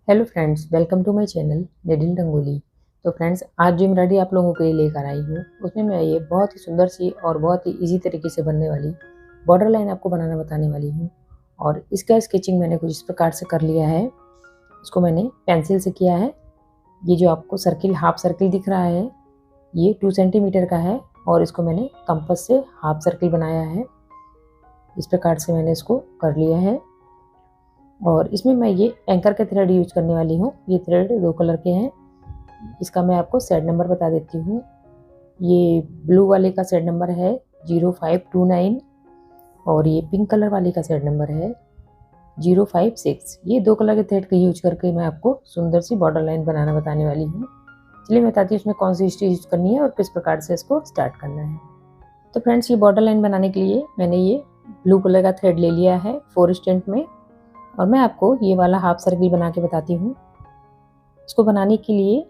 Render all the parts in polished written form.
Hello friends, welcome to my channel needle rangoli. तो friends, आज जो एम्ब्रॉयडरी आप लोगों के लिए लेकर आई हूँ उसमें मैं ये बहुत ही सुंदर सी और बहुत ही इजी तरीके से बनने वाली बॉर्डर लाइन आपको बनाना बताने वाली हूँ। और इसका स्केचिंग मैंने कुछ इस प्रकार से कर लिया है। इसको मैंने पेंसिल से किया है। ये जो आपको सर्किल हाफ सर्किल दिख रहा है ये 2 सेंटीमीटर का है और इसको मैंने कंपास से हाफ सर्किल बनाया है। इस प्रकार से मैंने इसको कर लिया है। और इसमें मैं ये एंकर के थ्रेड यूज करने वाली हूँ। ये थ्रेड 2 कलर के हैं। इसका मैं आपको सेट नंबर बता देती हूँ। ये ब्लू वाले का सेट नंबर है 0529 और ये पिंक कलर वाले का सेट नंबर है 056। ये 2 कलर के थ्रेड का यूज करके मैं आपको सुंदर सी बॉर्डर लाइन बनाना बताने वाली हूँ। चलिए मैं बताती हूँ इसमें कौन सी स्टिच यूज करनी है और किस प्रकार से इसको स्टार्ट करना है। तो फ्रेंड्स, ये बॉर्डर लाइन बनाने के लिए मैंने ये ब्लू कलर का थ्रेड ले लिया है 4 स्टेंट में। और मैं आपको ये वाला हाफ सर्किल बना के बताती हूँ। इसको बनाने के लिए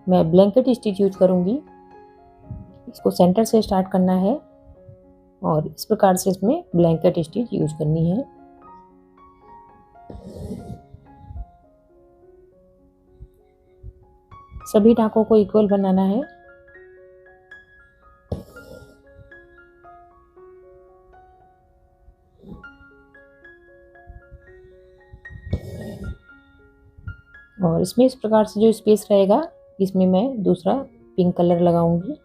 मैं ब्लैंकेट स्टिच यूज करूँगी। इसको सेंटर से स्टार्ट करना है और इस प्रकार से इसमें ब्लैंकेट स्टिच यूज करनी है। सभी टाँकों को इक्वल बनाना है। और इसमें इस प्रकार से जो स्पेस रहेगा इसमें मैं दूसरा पिंक कलर लगाऊंगी।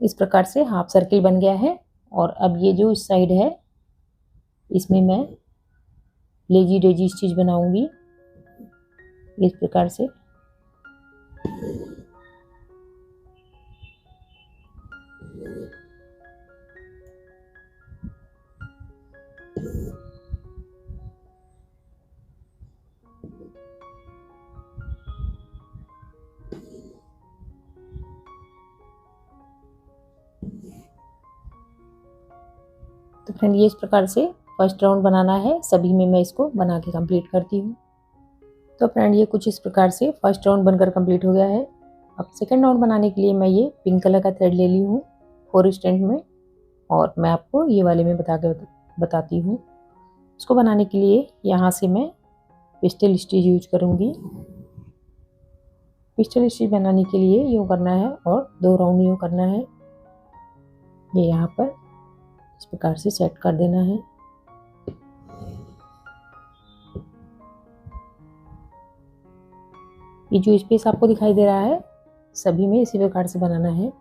इस प्रकार से हाफ सर्किल बन गया है। और अब ये जो इस साइड है इसमें मैं लेजी डेजी स्टिच बनाऊंगी इस प्रकार से। तो फ्रेंड, ये इस प्रकार से फर्स्ट राउंड बनाना है। सभी में मैं इसको बना के कंप्लीट करती हूँ। तो फ्रेंड, ये कुछ इस प्रकार से फर्स्ट राउंड बनकर कंप्लीट हो गया है। अब सेकंड राउंड बनाने के लिए मैं ये पिंक कलर का थ्रेड ले ली हूँ 4 स्टेंट में। और मैं आपको ये वाले में बताती हूँ। इसको बनाने के लिए यहाँ से मैं पिस्टल स्टिच यूज करूँगी। पिस्टल स्टिच बनाने के लिए यूँ करना है और 2 राउंड यूँ करना है। ये यहाँ पर इस प्रकार से सेट कर देना है। ये जो स्पेस आपको दिखाई दे रहा है सभी में इसी प्रकार से बनाना है।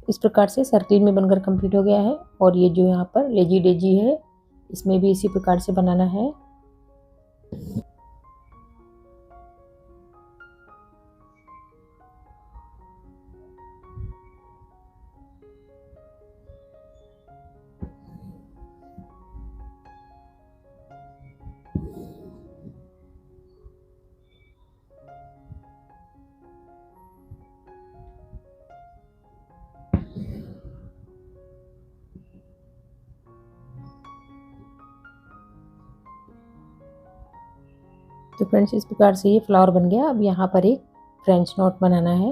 इस प्रकार से सर्किल में बनकर कंप्लीट हो गया है। और ये जो यहाँ पर लेजी डेजी है, इसमें भी इसी प्रकार से बनाना है। तो फ्रेंड्स इस प्रकार से ये फ्लावर बन गया। अब यहाँ पर एक फ्रेंच नोट बनाना है।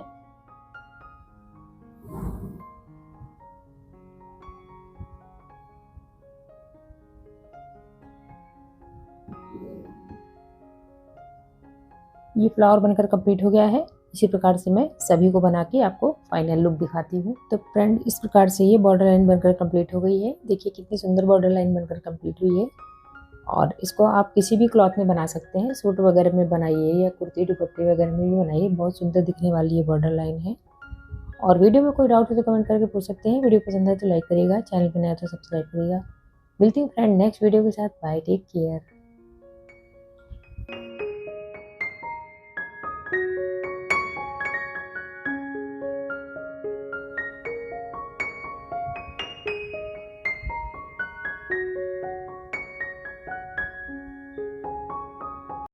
ये फ्लावर बनकर कंप्लीट हो गया है। इसी प्रकार से मैं सभी को बना के आपको फाइनल लुक दिखाती हूँ। तो फ्रेंड इस प्रकार से ये बॉर्डर लाइन बनकर कंप्लीट हो गई है। देखिए कितनी सुंदर बॉर्डर लाइन बनकर कंप्लीट हुई है। और इसको आप किसी भी क्लॉथ में बना सकते हैं, सूट वगैरह में बनाइए या कुर्ती दुपट्टे वगैरह में भी बनाइए, बहुत सुंदर दिखने वाली ये बॉर्डर लाइन है। और वीडियो में कोई डाउट हो तो कमेंट करके पूछ सकते हैं। वीडियो पसंद है तो लाइक करिएगा, चैनल पर नया तो सब्सक्राइब करिएगा। मिलती हूँ फ्रेंड नेक्स्ट वीडियो के साथ। Bye, take care.